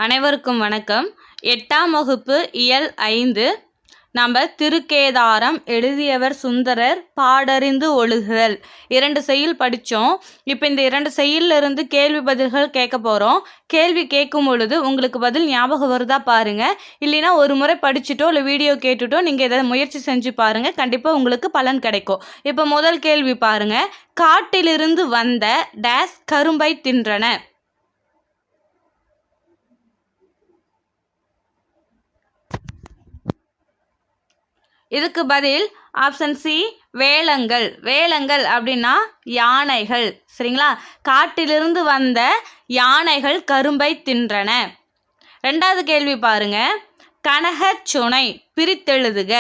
அனைவருக்கும் வணக்கம். 8ஆம் வகுப்பு இயல் 5 நம்ம திருக்கேதாரம், எழுதியவர் சுந்தரர், பாடறிந்து ஒழுகுதல் 2 செய்யுள் படித்தோம். இப்போ இந்த 2 செய்யுளிலிருந்து கேள்வி பதில்கள் கேட்க போகிறோம். கேள்வி கேட்கும் பொழுது உங்களுக்கு பதில் ஞாபகம் வருதா பாருங்கள். இல்லைன்னா ஒரு முறை படிச்சுட்டோ இல்லை வீடியோ கேட்டுட்டோ நீங்கள் இதை முயற்சி செஞ்சு பாருங்கள். கண்டிப்பாக உங்களுக்கு பலன் கிடைக்கும். இப்போ முதல் கேள்வி பாருங்கள். காட்டிலிருந்து வந்த டேஸ் கரும்பை தின்றன. இதுக்கு பதில் ஆப்ஷன் சி வேலங்கள். வேலங்கள் அப்படின்னா யானைகள். சரிங்களா? காட்டிலிருந்து வந்த யானைகள் கரும்பை தின்றன. 2வது கேள்வி பாருங்க. கனகச்சுனை பிரித்தெழுதுக.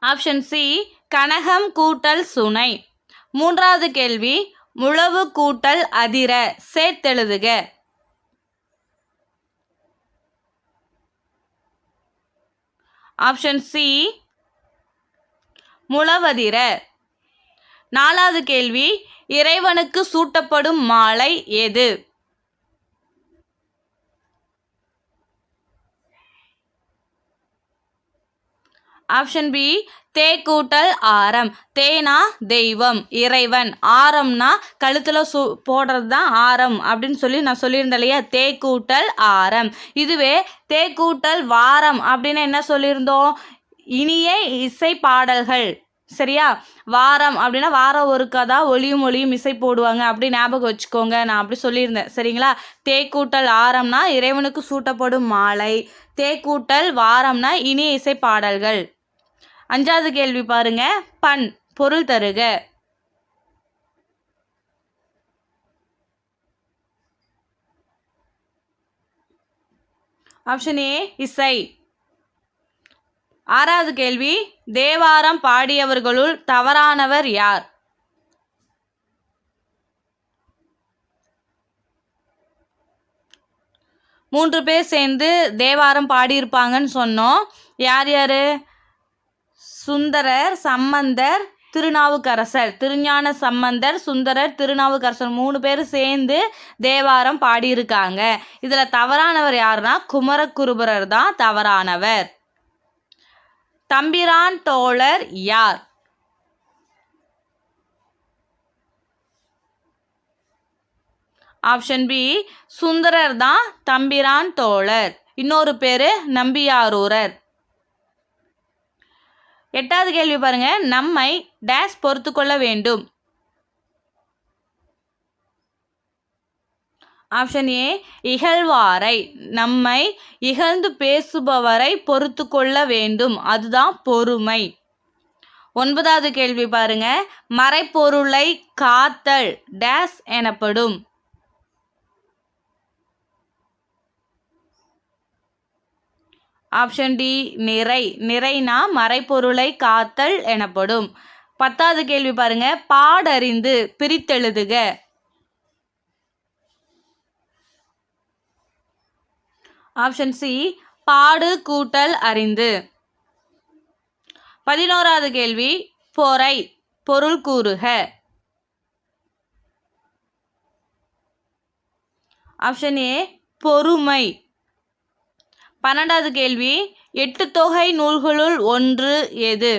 ஆப்ஷன் சி கனகம் கூட்டல் சுனை. 3வது கேள்வி முழவு கூட்டல் அதிர சேர்த்தெழுதுக. Option C முழவதிர. 4வது கேள்வி இறைவனுக்கு சூட்டப்படும் மாலை எது? ஆப்ஷன் பி தே கூட்டல் ஆரம். தேனா தெய்வம், இறைவன். ஆரம்னா கழுத்தில் போடுறது தான் ஆரம் அப்படின்னு சொல்லி நான் சொல்லியிருந்தேன் இல்லையா? தே கூட்டல் ஆரம். இதுவே தே கூட்டல் வாரம் அப்படின்னு என்ன சொல்லியிருந்தோம்? இனிய இசை பாடல்கள். சரியா? வாரம் அப்படின்னா வாரம் ஒருக்காதான் ஒளியும் ஒளியும் இசை போடுவாங்க அப்படி ஞாபகம் வச்சுக்கோங்க. நான் அப்படி சொல்லியிருந்தேன். சரிங்களா? தே கூட்டல் ஆரம்னா இறைவனுக்கு சூட்டப்படும் மாலை. தே கூட்டல் வாரம்னா இனிய இசை பாடல்கள். 5வது கேள்வி பாருங்க. பண் பொருள் தருக. ஆப்ஷன் ஏ இசை. 6வது கேள்வி தேவாரம் பாடியவர்களுள் தவறானவர் யார்? மூன்று பேர் சேர்ந்து தேவாரம் பாடியிருப்பாங்கன்னு சொன்னோம். யார் யார்? சுந்தரர், சம்பந்தர், திருநாவுக்கரசர். திருஞான சம்பந்தர், சுந்தரர், திருநாவுக்கரசர் 3 பேர் சேர்ந்து தேவாரம் பாடியிருக்காங்க. இதில் தவறானவர் யாருன்னா குமரகுருபரர் தான் தவறானவர். தம்பிரான் தோழர் யார்? ஆப்ஷன் பி சுந்தரர் தான் தம்பிரான் தோழர். இன்னொரு பேர் நம்பியாரூரர். 8வது கேள்வி பாருங்க. நம்மை டேஸ் பொறுத்து கொள்ள வேண்டும். ஆப்ஷன் ஏ இகழ்வாரை. நம்மை இகழ்ந்து பேசுபவரை பொறுத்து கொள்ள வேண்டும், அதுதான் பொறுமை. 9வது கேள்வி பாருங்க. மறைப்பொருளை காத்தல் டேஸ் எனப்படும். ஆப்ஷன் டி நிறை. நிறைனா மறைப்பொருளை காத்தல் எனப்படும். 10வது கேள்வி பாருங்க. பாடறிந்து பிரித்தெழுதுக. ஆப்ஷன் சி பாடு கூட்டல் அறிந்து. 11வது கேள்வி பொறை பொருள் கூறுக. ஆப்ஷன் ஏ பொறுமை. 12வது கேள்வி 8 தொகை நூல்களுள் ஒன்று எது?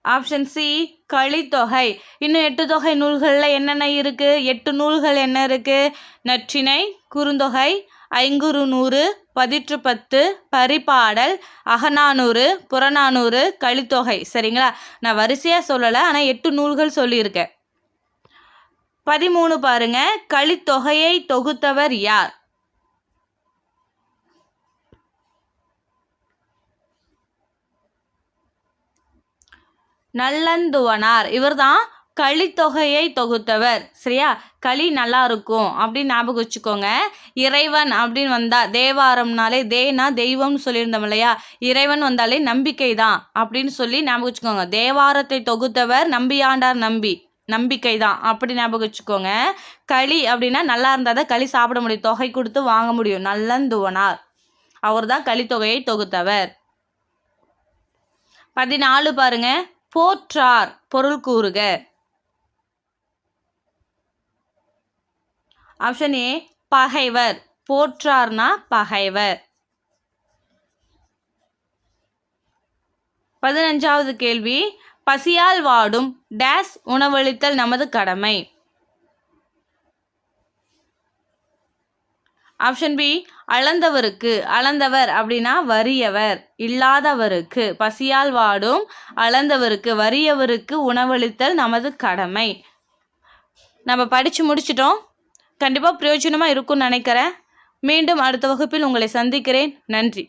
Option C Kalithogai. இன்னும் 8 தொகை நூல்களில் என்னென்ன இருக்குது? 8 நூல்கள் என்ன இருக்குது? நற்றிணை, குறுந்தொகை, ஐங்குறுநூறு, பதிற்று 10, பரிபாடல், அகநானூறு, புறநானூறு, கலித்தொகை. சரிங்களா? நான் வரிசையாக சொல்லலை, ஆனால் 8 நூல்கள் சொல்லியிருக்கேன். 13 பாருங்க. கலித்தொகையை தொகுத்தவர் யார்? நல்லந்துவனார். இவர்தான் கலித்தொகையை தொகுத்தவர். சரியா? களி நல்லா இருக்கும் அப்படின்னு ஞாபகம் வச்சுக்கோங்க. இறைவன் அப்படின்னு வந்தா தேவாரம்னாலே தேனா தெய்வம்னு சொல்லியிருந்தோம் இல்லையா? இறைவன் வந்தாலே நம்பிக்கை தான் அப்படின்னு சொல்லி ஞாபகம் வச்சுக்கோங்க. தேவாரத்தை தொகுத்தவர் நம்பியாண்டார் நம்பிக்கை தான் அப்படி ஞாபகம் வச்சுக்கோங்க. களி அப்படின்னா நல்லா இருந்தால் தான் களி சாப்பிட முடியும், தொகை கொடுத்து வாங்க முடியும். நல்லந்துவனார் அவர் தான் கலித்தொகையை தொகுத்தவர். 14 பாருங்க. போற்றார் பொருள் கூறுக. ஆப்ஷன் ஏ பகைவர். போற்றார்னா பகைவர். 15வது கேள்வி. பசியால் வாடும் டேஸ் உணவளித்தல் நமது கடமை. Option B அளந்தவருக்கு. அளந்தவர் அப்படின்னா வறியவர். இல்லாதவருக்கு. பசியால் வாடும் அளந்தவருக்கு வறியவருக்கு உணவளித்தல் நமது கடமை. நம்ம படித்து முடிச்சிட்டோம். கண்டிப்பாக பிரயோஜனமாக இருக்கும்னு நினைக்கிறேன். மீண்டும் அடுத்த வகுப்பில் உங்களை சந்திக்கிறேன். நன்றி.